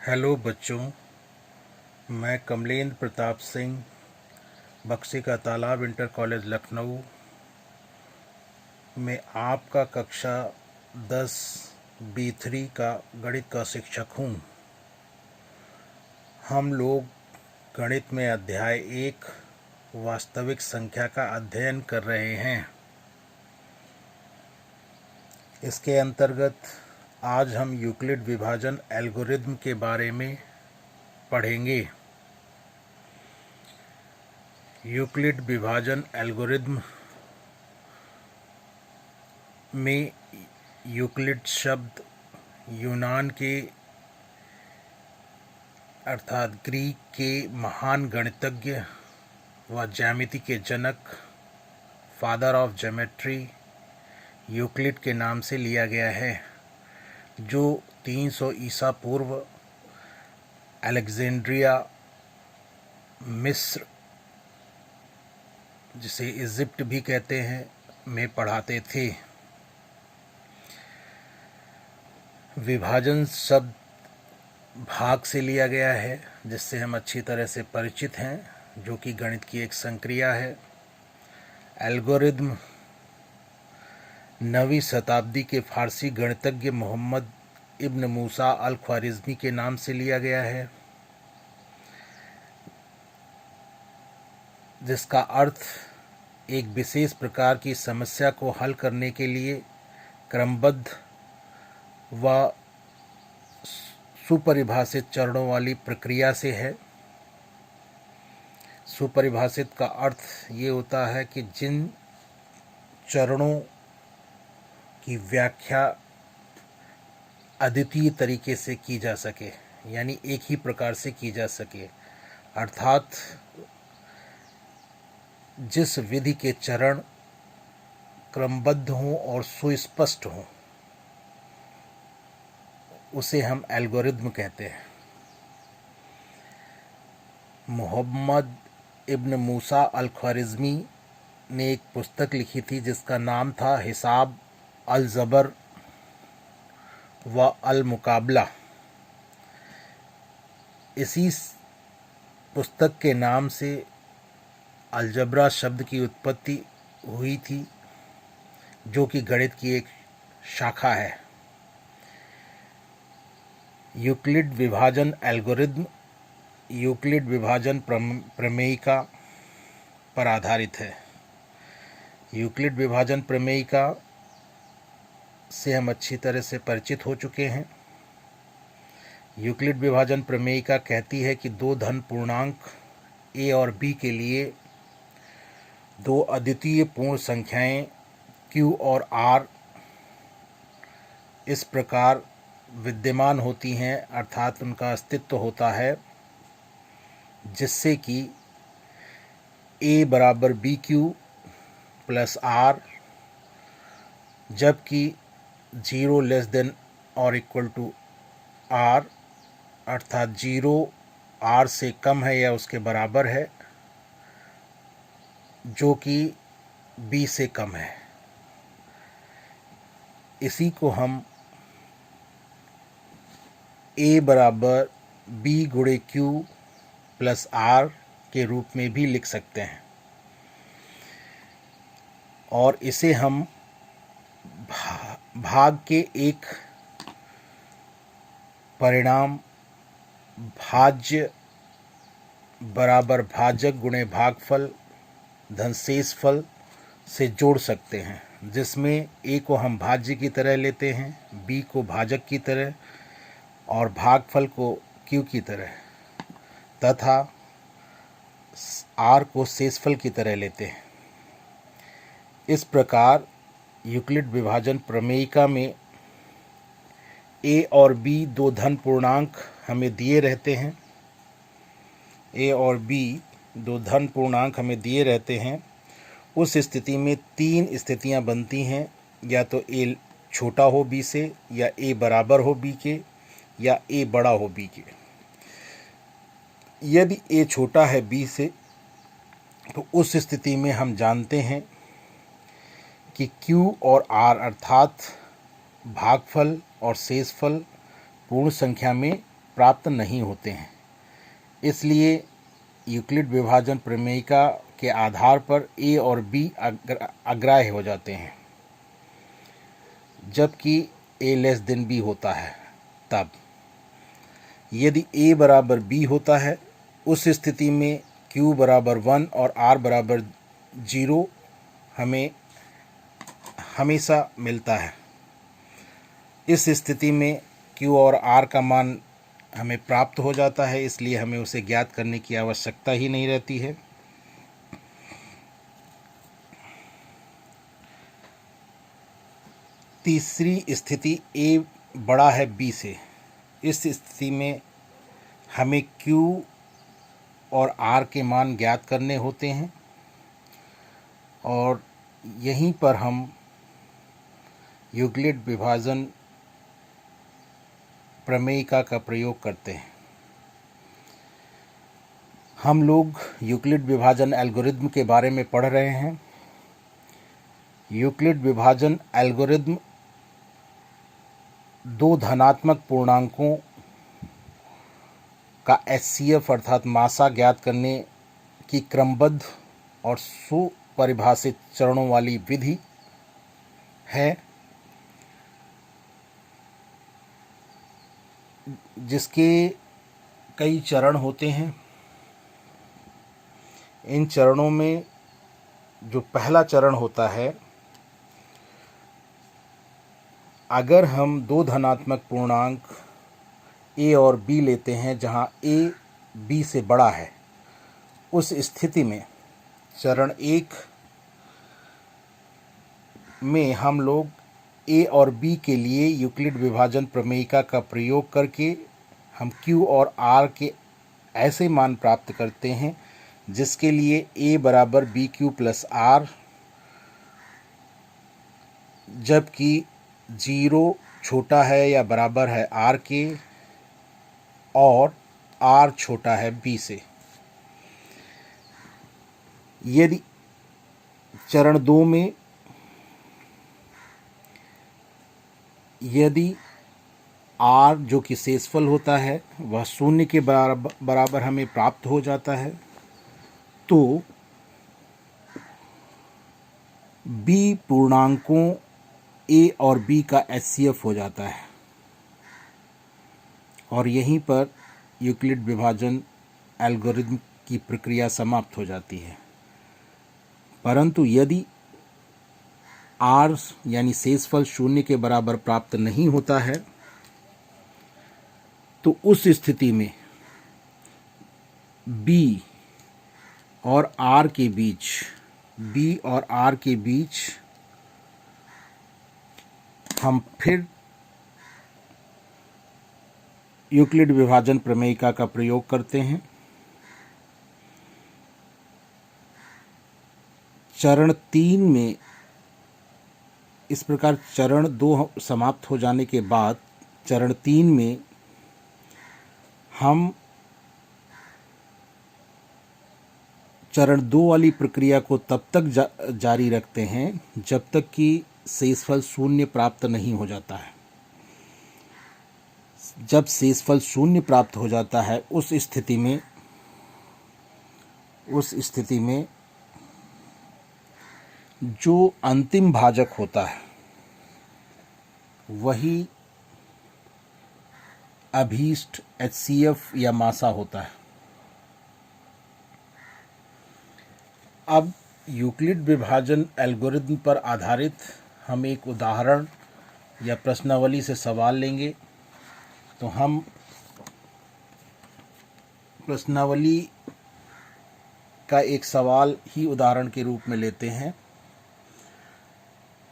Hello बच्चों, मैं कमलेंद्र प्रताप सिंह, बक्से का तालाब इंटर कॉलेज लखनऊ में आपका कक्षा 10 B3 का गणित का शिक्षक हूँ। हम लोग गणित में अध्याय 1 वास्तविक संख्या का अध्ययन कर रहे हैं। इसके अंतर्गत आज हम यूक्लिड विभाजन एल्गोरिथम के बारे में पढ़ेंगे। यूक्लिड विभाजन एल्गोरिथम में यूक्लिड शब्द यूनान के अर्थात ग्रीक के महान गणितज्ञ व ज्यामिति के जनक फादर ऑफ ज्योमेट्री यूक्लिड के नाम से लिया गया है, जो 300 ईसा पूर्व अलेक्जेंड्रिया, मिस्र, जिसे इजिप्ट भी कहते हैं, में पढ़ाते थे। विभाजन शब्द भाग से लिया गया है, जिससे हम अच्छी तरह से परिचित हैं, जो कि गणित की एक संक्रिया है। एल्गोरिथम 9वीं शताब्दी के फारसी गणितज्ञ मोहम्मद इब्न मूसा अल ख्वारिज़मी के नाम से लिया गया है, जिसका अर्थ एक विशेष प्रकार की समस्या को हल करने के लिए क्रमबद्ध व सुपरिभाषित चरणों वाली प्रक्रिया से है। सुपरिभाषित का अर्थ ये होता है कि जिन चरणों की व्याख्या अद्वितीय तरीके से की जा सके, यानी एक ही प्रकार से की जा सके, अर्थात जिस विधि के चरण क्रमबद्ध हों और सुस्पष्ट हों, उसे हम एल्गोरिथम कहते हैं। मोहम्मद इब्न मूसा अल ख्वारिज़मी ने एक पुस्तक लिखी थी जिसका नाम था हिसाब अल ज़बर व अल मुकाबला। इसी पुस्तक के नाम से अलजबरा शब्द की उत्पत्ति हुई थी, जो कि गणित की एक शाखा है। यूक्लिड विभाजन एल्गोरिथम यूक्लिड विभाजन प्रमेयिका पर आधारित है। यूक्लिड विभाजन प्रमेयिका से हम अच्छी तरह से परिचित हो चुके हैं। यूक्लिड विभाजन प्रमेयिका कहती है कि दो धन पूर्णांक a और b के लिए दो अद्वितीय पूर्ण संख्याएं q और r इस प्रकार विद्यमान होती हैं, अर्थात उनका अस्तित्व होता है, जिससे कि a बराबर BQ प्लस R, जबकि 0 लेस देन और इक्वल टू R, अर्थात 0 R से कम है या उसके बराबर है, जो कि B से कम है। इसी को हम A बराबर B गुणे Q प्लस R के रूप में भी लिख सकते हैं, और इसे हम भाग के एक परिणाम भाज्य बराबर भाजक गुणे भागफल धन शेषफल से जोड़ सकते हैं, जिसमें a को हम भाज्य की तरह लेते हैं, b को भाजक की तरह और भागफल को q की तरह, तथा r को शेषफल की तरह लेते हैं। इस प्रकार यूक्लिड विभाजन प्रमेयिका में a और b दो धन पूर्णांक हमें दिए रहते हैं। a और b दो धन पूर्णांक हमें दिए रहते हैं। उस स्थिति में तीन स्थितियां बनती हैं, या तो a छोटा हो b से, या a बराबर हो b के, या a बड़ा हो b के। यदि a छोटा है b से, तो उस स्थिति में हम जानते हैं कि q और r अर्थात भागफल और शेषफल पूर्ण संख्या में प्राप्त नहीं होते हैं। इसलिए यूक्लिड विभाजन प्रमेयिका के आधार पर ए और बी अग्राह्य हो जाते हैं। जबकि ए लेस देन बी होता है, तब यदि ए बराबर बी होता है, उस स्थिति में क्यू बराबर 1 और आर बराबर 0 हमें हमेशा मिलता है। इस स्थिति में क्यू और आर का मान हमें प्राप्त हो जाता है, इसलिए हमें उसे ज्ञात करने की आवश्यकता ही नहीं रहती है। तीसरी स्थिति ए बड़ा है बी से। इस स्थिति में हमें क्यू और आर के मान ज्ञात करने होते हैं और यहीं पर हम यूक्लिड विभाजन प्रमेयिका का प्रयोग करते हैं। हम लोग यूक्लिड विभाजन एल्गोरिदम के बारे में पढ़ रहे हैं। यूक्लिड विभाजन एल्गोरिदम दो धनात्मक पूर्णांकों का एचसीएफ अर्थात मासा ज्ञात करने की क्रमबद्ध और सुपरिभाषित चरणों वाली विधि है, जिसके कई चरण होते हैं। इन चरणों में जो पहला चरण होता है, अगर हम दो धनात्मक पूर्णांक ए और बी लेते हैं जहां ए बी से बड़ा है, उस स्थिति में चरण 1 में हम लोग ए और बी के लिए यूक्लिड विभाजन प्रमेयिका का प्रयोग करके हम क्यू और आर के ऐसे मान प्राप्त करते हैं जिसके लिए ए बराबर बी क्यू प्लस आर, जबकि 0 छोटा है या बराबर है आर के और आर छोटा है बी से। यदि चरण 2 में यदि आर जो कि शेषफल होता है वह 0 के बराबर हमें प्राप्त हो जाता है, तो बी पूर्णांकों ए और बी का एचसीएफ हो जाता है और यहीं पर यूक्लिड विभाजन एल्गोरिदम की प्रक्रिया समाप्त हो जाती है। परंतु यदि आर यानी शेषफल 0 के बराबर प्राप्त नहीं होता है, तो उस स्थिति में बी और आर के बीच हम फिर यूक्लिड विभाजन प्रमेयिका का प्रयोग करते हैं। चरण 3 में इस प्रकार चरण 2 समाप्त हो जाने के बाद चरण 3 में हम चरण 2 वाली प्रक्रिया को तब तक जारी रखते हैं जब तक कि शेषफल 0 प्राप्त नहीं हो जाता है। जब शेषफल 0 प्राप्त हो जाता है, उस स्थिति में जो अंतिम भाजक होता है वही अभीष्ट एचसीएफ या मासा होता है। अब यूक्लिड विभाजन एल्गोरिदम पर आधारित हम एक उदाहरण या प्रश्नावली से सवाल लेंगे। तो हम प्रश्नावली का एक सवाल ही उदाहरण के रूप में लेते हैं,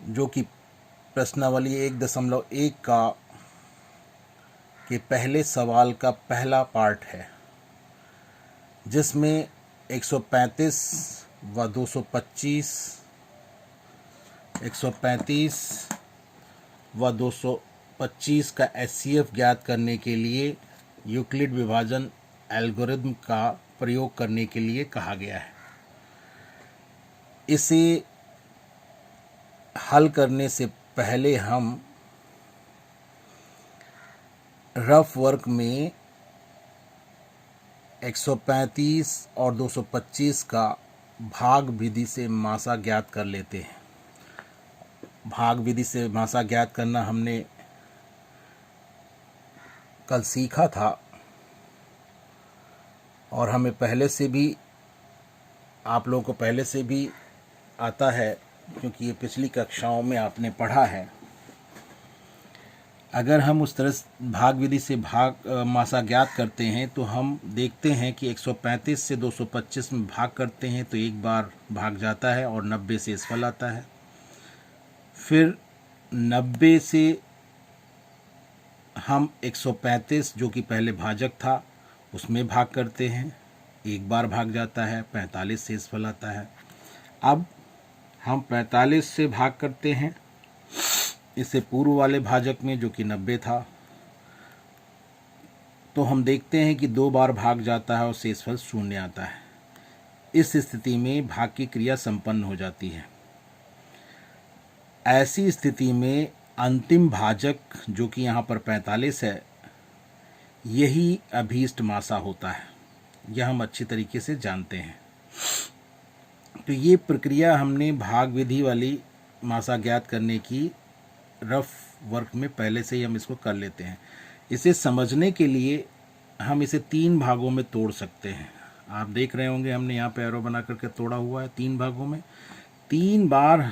जो कि प्रश्नावली 1.1 के पहले सवाल का पहला पार्ट है, जिसमें 135 व 225, 135 व 225 का एचसीएफ ज्ञात करने के लिए यूक्लिड विभाजन एल्गोरिदम का प्रयोग करने के लिए कहा गया है। इसे हल करने से पहले हम रफ वर्क में 135 और 225 का भाग विधि से मासा ज्ञात कर लेते हैं। भाग विधि से मासा ज्ञात करना हमने कल सीखा था और हमें पहले से भी, आप लोगों को पहले से भी आता है, क्योंकि ये पिछली कक्षाओं में आपने पढ़ा है। अगर हम उस तरह भाग विधि से मासा ज्ञात करते हैं तो हम देखते हैं कि 135 से 225 में भाग करते हैं तो एक बार भाग जाता है और 90 से शेषफल आता है। फिर 90 से हम 135 जो कि पहले भाजक था उसमें भाग करते हैं, एक बार भाग जाता है, 45 शेषफल आता है। अब हम 45 से भाग करते हैं इससे पूर्व वाले भाजक में जो कि 90 था, तो हम देखते हैं कि 2 बार भाग जाता है और शेषफल 0 आता है। इस स्थिति में भाग की क्रिया संपन्न हो जाती है। ऐसी स्थिति में अंतिम भाजक जो कि यहाँ पर 45 है, यही अभीष्ट मासा होता है। यह हम अच्छी तरीके से जानते हैं। तो ये प्रक्रिया हमने भाग विधि वाली मासा ज्ञात करने की रफ वर्क में पहले से ही हम इसको कर लेते हैं। इसे समझने के लिए हम इसे 3 भागों में तोड़ सकते हैं। आप देख रहे होंगे हमने यहाँ पे एरो बना करके तोड़ा हुआ है 3 भागों में। 3 बार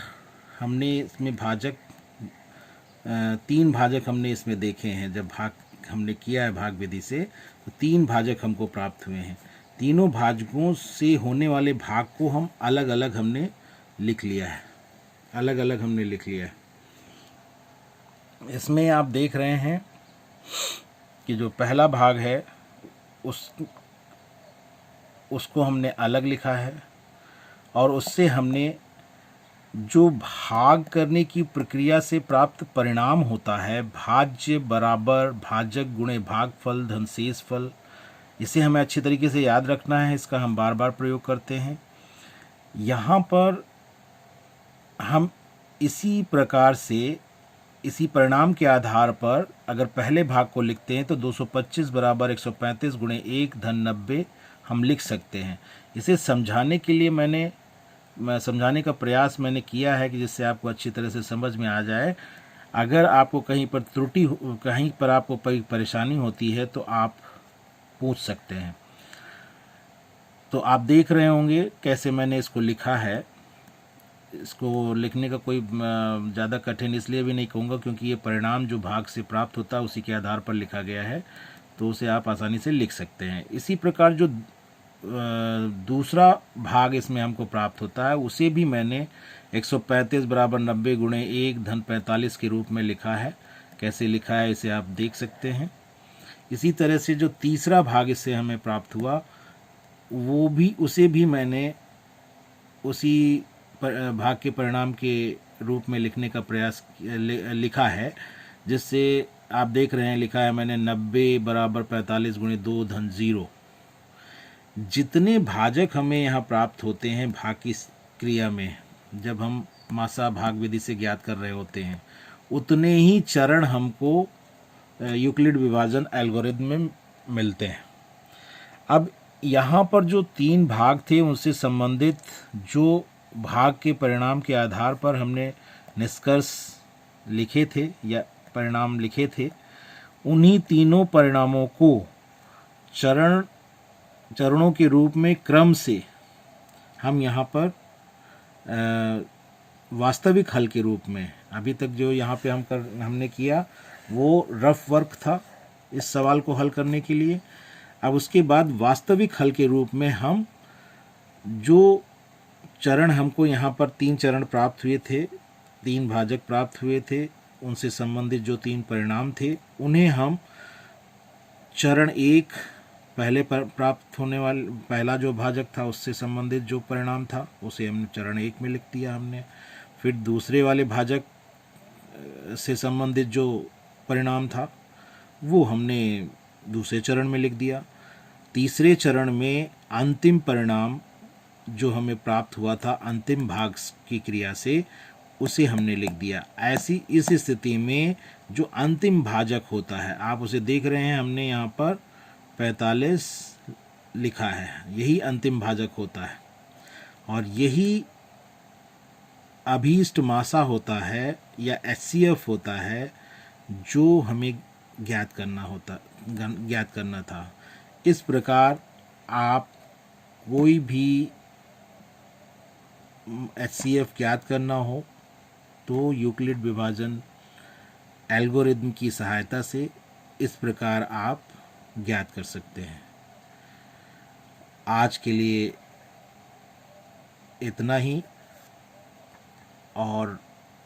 हमने इसमें भाजक 3 भाजक हमने इसमें देखे हैं। जब भाग हमने किया है भाग विधि से तो 3 भाजक हमको प्राप्त हुए हैं। तीनों भाजकों से होने वाले भाग को हम अलग अलग हमने लिख लिया है, अलग अलग हमने लिख लिया है। इसमें आप देख रहे हैं कि जो पहला भाग है उसको हमने अलग लिखा है और उससे हमने जो भाग करने की प्रक्रिया से प्राप्त परिणाम होता है, भाज्य बराबर भाजक गुणे भागफल धन शेषफल, इसे हमें अच्छी तरीके से याद रखना है। इसका हम बार बार प्रयोग करते हैं। यहाँ पर हम इसी प्रकार से इसी परिणाम के आधार पर अगर पहले भाग को लिखते हैं तो 225 बराबर 135 गुणे 1 धन 90 हम लिख सकते हैं। इसे समझाने के लिए समझाने का प्रयास मैंने किया है कि जिससे आपको अच्छी तरह से समझ में आ जाए। अगर आपको कहीं पर कहीं पर आपको परेशानी होती है तो आप पूछ सकते हैं। तो आप देख रहे होंगे कैसे मैंने इसको लिखा है। इसको लिखने का कोई ज़्यादा कठिन इसलिए भी नहीं कहूँगा क्योंकि ये परिणाम जो भाग से प्राप्त होता है उसी के आधार पर लिखा गया है, तो उसे आप आसानी से लिख सकते हैं। इसी प्रकार जो दूसरा भाग इसमें हमको प्राप्त होता है उसे भी मैंने 135 बराबर 90 गुणे 1 धन 45 के रूप में लिखा है। कैसे लिखा है इसे आप देख सकते हैं। इसी तरह से जो तीसरा भाग इससे हमें प्राप्त हुआ उसे भी मैंने उसी भाग के परिणाम के रूप में लिखने का प्रयास लिखा है, जिससे आप देख रहे हैं लिखा है मैंने 90 बराबर 45 गुणे 2 धन 0। जितने भाजक हमें यहाँ प्राप्त होते हैं भाग की क्रिया में, जब हम मासा भाग विधि से ज्ञात कर रहे होते हैं, उतने ही चरण हमको यूक्लिड विभाजन एल्गोरिथम में मिलते हैं। अब यहाँ पर जो 3 भाग थे उनसे संबंधित जो भाग के परिणाम के आधार पर हमने निष्कर्ष लिखे थे या परिणाम लिखे थे, उन्हीं तीनों परिणामों को चरणों के रूप में क्रम से हम यहाँ पर वास्तविक हल के रूप में, अभी तक जो यहाँ पे हमने किया वो रफ वर्क था इस सवाल को हल करने के लिए। अब उसके बाद वास्तविक हल के रूप में हम जो चरण हमको यहाँ पर 3 चरण प्राप्त हुए थे, 3 भाजक प्राप्त हुए थे, उनसे संबंधित जो 3 परिणाम थे उन्हें हम चरण 1 पहले पर प्राप्त होने वाले पहला जो भाजक था उससे संबंधित जो परिणाम था उसे हमने चरण 1 में लिख दिया हमने। फिर दूसरे वाले भाजक से संबंधित जो परिणाम था वो हमने दूसरे चरण में लिख दिया। तीसरे चरण में अंतिम परिणाम जो हमें प्राप्त हुआ था अंतिम भाग की क्रिया से, उसे हमने लिख दिया। ऐसी इस स्थिति में जो अंतिम भाजक होता है, आप उसे देख रहे हैं, हमने यहाँ पर 45 लिखा है, यही अंतिम भाजक होता है और यही अभीष्ट मासा होता है या एचसीएफ होता है जो हमें ज्ञात करना था। इस प्रकार आप कोई भी एचसीएफ ज्ञात करना हो तो यूक्लिड विभाजन एल्गोरिदम की सहायता से इस प्रकार आप ज्ञात कर सकते हैं। आज के लिए इतना ही, और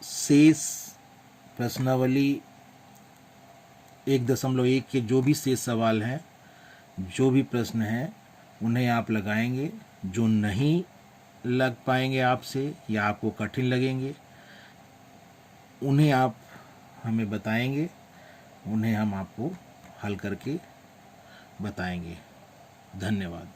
शेष प्रश्नावली 1.1 के जो भी शेष सवाल हैं, जो भी प्रश्न हैं, उन्हें आप लगाएंगे। जो नहीं लग पाएंगे आपसे या आपको कठिन लगेंगे, उन्हें आप हमें बताएंगे, उन्हें हम आपको हल करके बताएंगे। धन्यवाद।